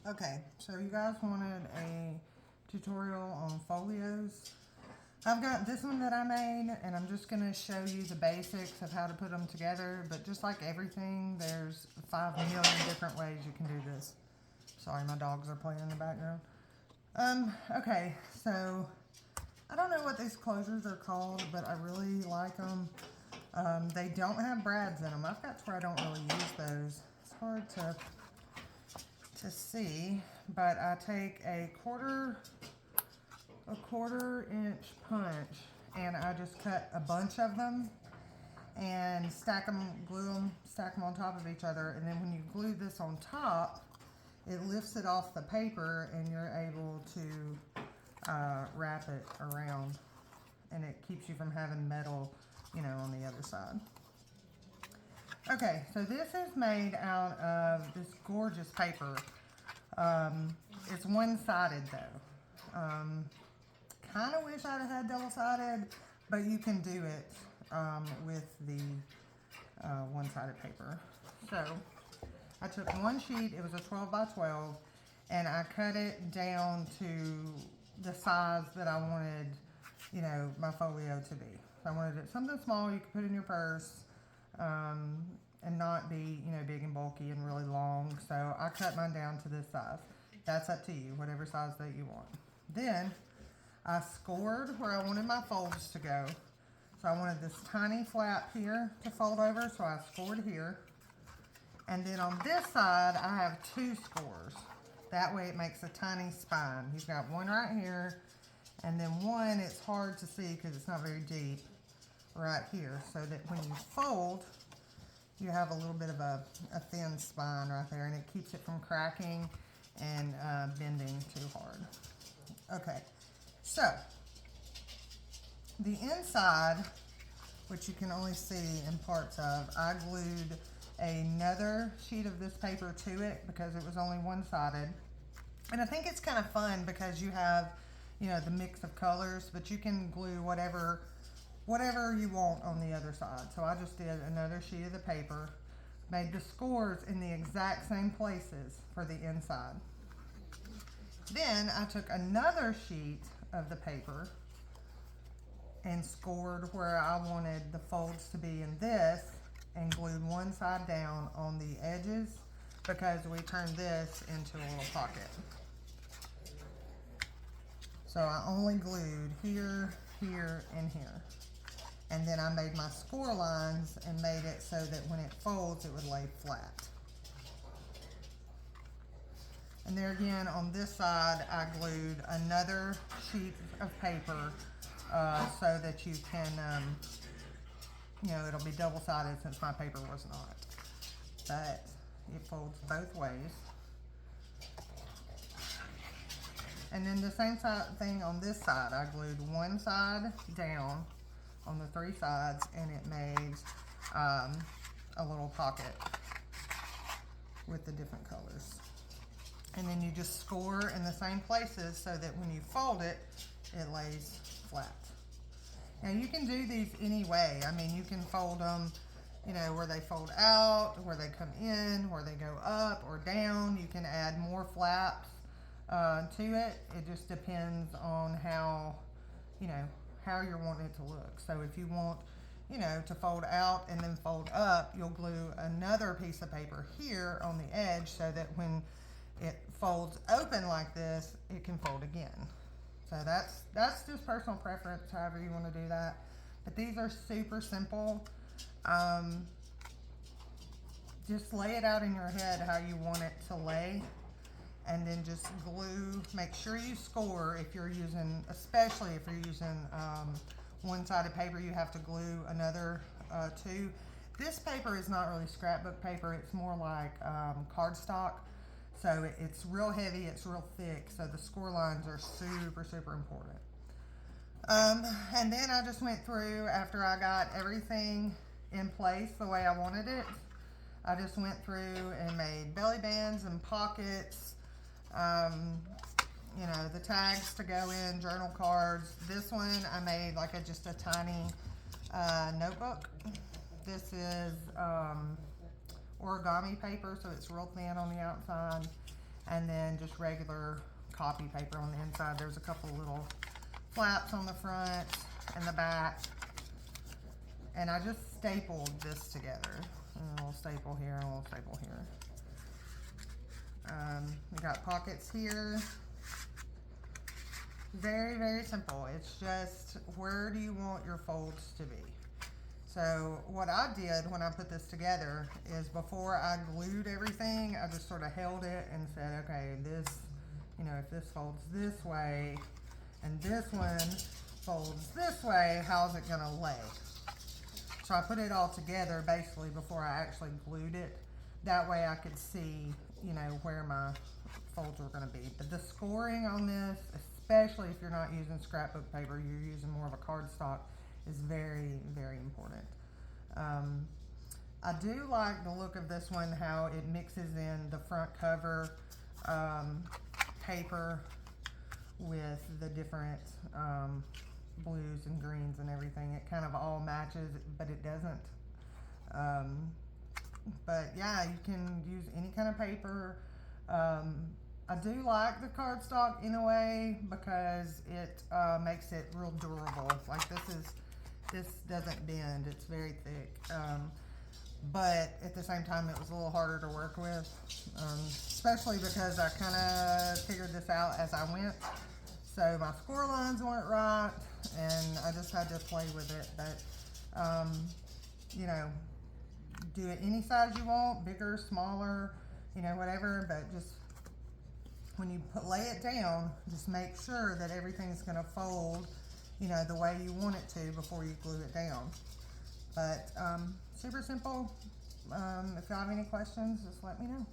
Okay, so you guys wanted a tutorial on folios. I've got this one that I made, and I'm just going to show you the basics of how to put them together. But just like everything, there's 5 million different ways you can do this. Sorry, my dogs are playing in the background. Okay, so I don't know what these closures are called, but I really like them. They don't have brads in them. I've got to where I don't really use those. It's hard to see, but I take a quarter inch punch and I just cut a bunch of them and glue them, stack them on top of each other, and then when you glue this on top, it lifts it off the paper and you're able to wrap it around, and it keeps you from having metal, on the other side. Okay, so this is made out of this gorgeous paper. It's one-sided though. Kind of wish I'd have had double-sided, but you can do it with the one-sided paper. So I took one sheet, it was a 12 by 12, and I cut it down to the size that I wanted, my folio to be. So I wanted it something small you could put in your purse, and not be, big and bulky and really long. So I cut mine down to this size. That's up to you, whatever size that you want. Then I scored where I wanted my folds to go. So I wanted this tiny flap here to fold over, so I scored here. And then on this side, I have 2 scores. That way it makes a tiny spine. You've got one right here, and then one, it's hard to see because it's not very deep, right here. So that when you fold, you have a little bit of a thin spine right there, and it keeps it from cracking and bending too hard. Okay, so the inside, which you can only see in parts of, I glued another sheet of this paper to it because it was only one-sided. And I think it's kind of fun because you have, the mix of colors, but you can glue whatever you want on the other side. So I just did another sheet of the paper, made the scores in the exact same places for the inside. Then I took another sheet of the paper and scored where I wanted the folds to be in this, and glued one side down on the edges because we turned this into a little pocket. So I only glued here, here, and here. And then I made my score lines and made it so that when it folds, it would lay flat. And there again, on this side, I glued another sheet of paper so that you can, it'll be double-sided since my paper was not. But it folds both ways. And then the same thing on this side. I glued one side down on the 3 sides, and it made a little pocket with the different colors. And then you just score in the same places so that when you fold it, it lays flat. Now you can do these any way. I mean, you can fold them, where they fold out, where they come in, where they go up or down. You can add more flaps to it. It just depends on how you're wanting it to look. So if you want, to fold out and then fold up, you'll glue another piece of paper here on the edge so that when it folds open like this, it can fold again. So that's just personal preference, however you want to do that. But these are super simple. Just lay it out in your head how you want it to lay, and then just glue. Make sure you score if you're using, especially if you're using one-sided paper, you have to glue another 2. This paper is not really scrapbook paper. It's more like cardstock. So it's real heavy, it's real thick, so the score lines are super, super important. And then I just went through, after I got everything in place the way I wanted it, I just went through and made belly bands and pockets, the tags to go in, journal cards. This one I made like just a tiny notebook. This is origami paper, so it's real thin on the outside. and then just regular copy paper on the inside. There's a couple little flaps on the front and the back, and I just stapled this together. A little staple here and a little staple here. We got pockets here. Very, very simple. It's just, where do you want your folds to be? So what I did when I put this together is, before I glued everything, I just sort of held it and said, okay, this, you know, if this folds this way and this one folds this way, how's it gonna lay? So I put it all together basically before I actually glued it. That way I could see, you know, where my folds were gonna be. But the scoring on this, especially if you're not using scrapbook paper, you're using more of a cardstock, is very, very important. I do like the look of this one, how it mixes in the front cover paper with the different blues and greens and everything. It kind of all matches, but it doesn't. But yeah, you can use any kind of paper. I do like the cardstock in a way, because it makes it real durable. Like this doesn't bend, it's very thick. But at the same time, it was a little harder to work with, especially because I kind of figured this out as I went. So my score lines weren't right, and I just had to play with it. But, you know, do it any size you want, bigger, smaller, you know, whatever. But just when you lay it down, just make sure that everything's going to fold, you know, the way you want it to before you glue it down. But super simple. If you have any questions, just let me know.